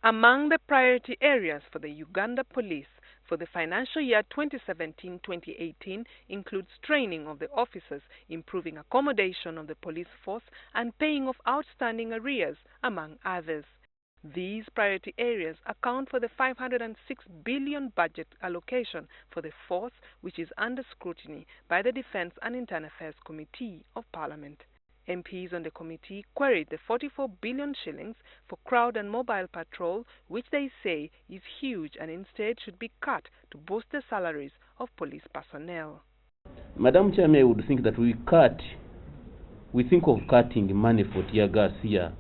Among the priority areas for the Uganda Police for the financial year 2017-2018 includes training of the officers, improving accommodation of the police force, and paying off outstanding arrears, among others. These priority areas account for the 506 billion budget allocation for the force, which is under scrutiny by the Defence and Internal Affairs Committee of Parliament. MPs on the committee queried the 44 billion shillings for crowd and mobile patrol, which they say is huge and instead should be cut to boost the salaries of police personnel. Madam Chairman would think that we think of cutting money for tear gas here,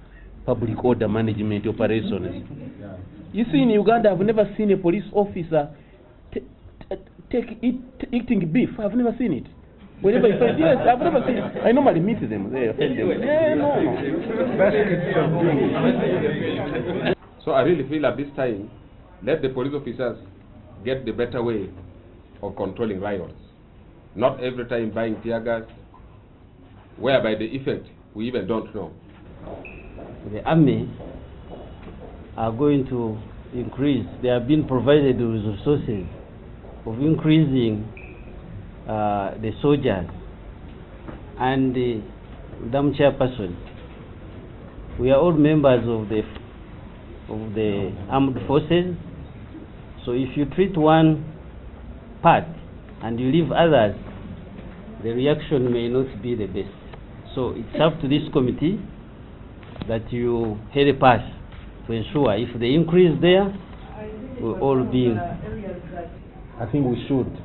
public order management operations. You see, in Uganda, I've never seen a police officer eating beef. I've never seen it. Whenever you find, yes, I've never seen it. I normally meet them. They offend them. No. So I really feel at this time, let the police officers get the better way of controlling riots. Not every time buying tear gas, whereby the effect we even don't know. The army are going to increase. They have been provided with resources of increasing the soldiers and the Madam Chairperson. We are all members of the armed forces. So if you treat one part and you leave others, the reaction may not be the best. So it's up to this committee that you head a pass to ensure if they increase there, we'll all be. I think we should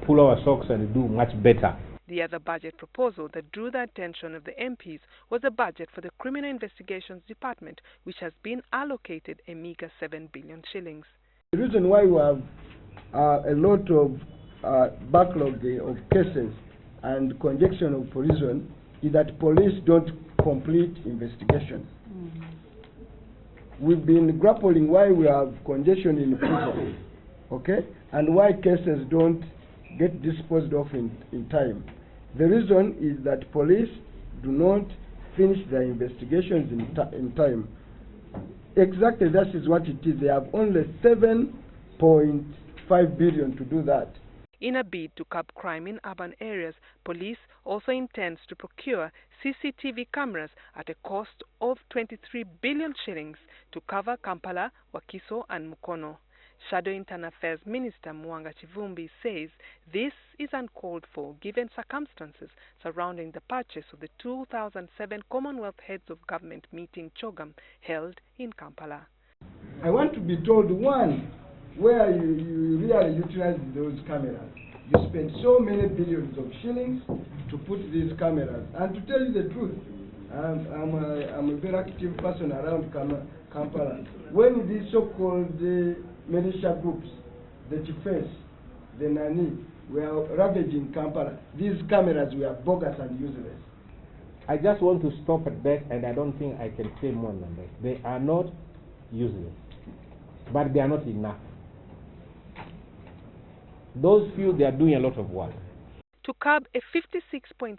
pull our socks and do much better. The other budget proposal that drew the attention of the MPs was a budget for the Criminal Investigations Department, which has been allocated a meager 7 billion shillings. The reason why we have a lot of backlog of cases and congestion of prison is that police don't complete investigation. We've been grappling why we have congestion in prison, okay, and why cases don't get disposed of in time. The reason is that police do not finish their investigations in time. Exactly, that is what it is. They have only 7.5 billion to do that. In a bid to curb crime in urban areas, police also intends to procure CCTV cameras at a cost of 23 billion shillings to cover Kampala, Wakiso and Mukono. Shadow Internal Affairs Minister Mwanga Chivumbi says this is uncalled for given circumstances surrounding the purchase of the 2007 Commonwealth Heads of Government meeting CHOGM held in Kampala. I want to be told, one, where you really utilize those cameras. You spend so many billions of shillings to put these cameras. And to tell you the truth, I'm a very active person around Kampala. When these so-called militia groups, the Chifes, the Nani, were ravaging Kampala, these cameras were bogus and useless. I just want to stop at that, and I don't think I can say more than that. They are not useless, but they are not enough. Those few, they are doing a lot of work. To curb a 56.6%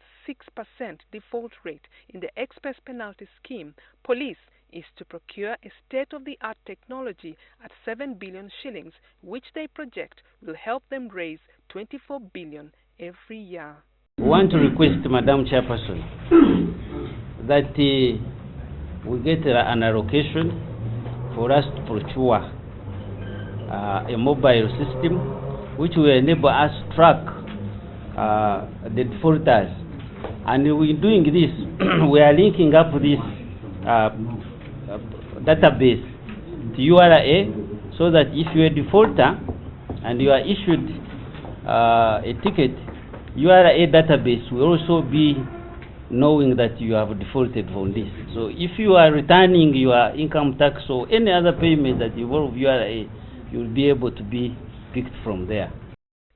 default rate in the express penalty scheme, police is to procure a state-of-the-art technology at 7 billion shillings, which they project will help them raise 24 billion every year. We want to request Madam Chairperson that we get an allocation for us to procure a mobile system which will enable us to track the defaulters. And in doing this, we are linking up this database to URA, so that if you are a defaulter and you are issued a ticket, URA database will also be knowing that you have defaulted on this. So if you are returning your income tax or any other payment that involves URA, you will be able to be picked from there.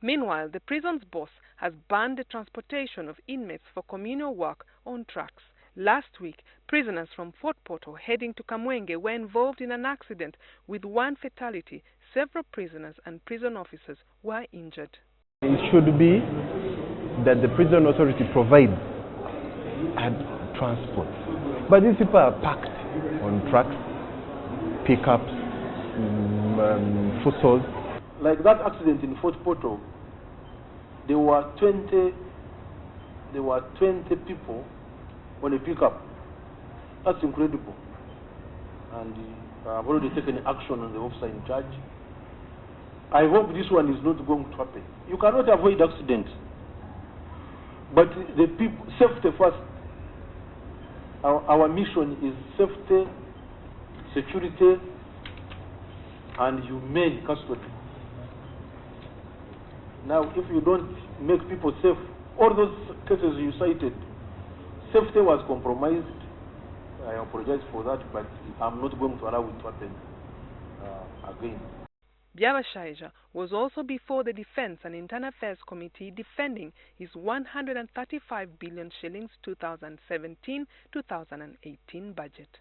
Meanwhile, the prison's boss has banned the transportation of inmates for communal work on trucks. Last week, prisoners from Fort Portal heading to Kamwenge were involved in an accident with one fatality. Several prisoners and prison officers were injured. It should be that the prison authority provides transport. But these people are packed on trucks, pickups, fusos. Like that accident in Fort Portal, there were 20 people on a pickup. That's incredible. And I've already taken action on the officer in charge. I hope this one is not going to happen. You cannot avoid accidents, but the people, safety first. Our mission is safety, security, and humane custody. Now, if you don't make people safe, all those cases you cited, safety was compromised. I apologize for that, but I'm not going to allow it to happen again. Byabashaija was also before the Defense and Internal Affairs Committee defending his 135 billion shillings 2017-2018 budget.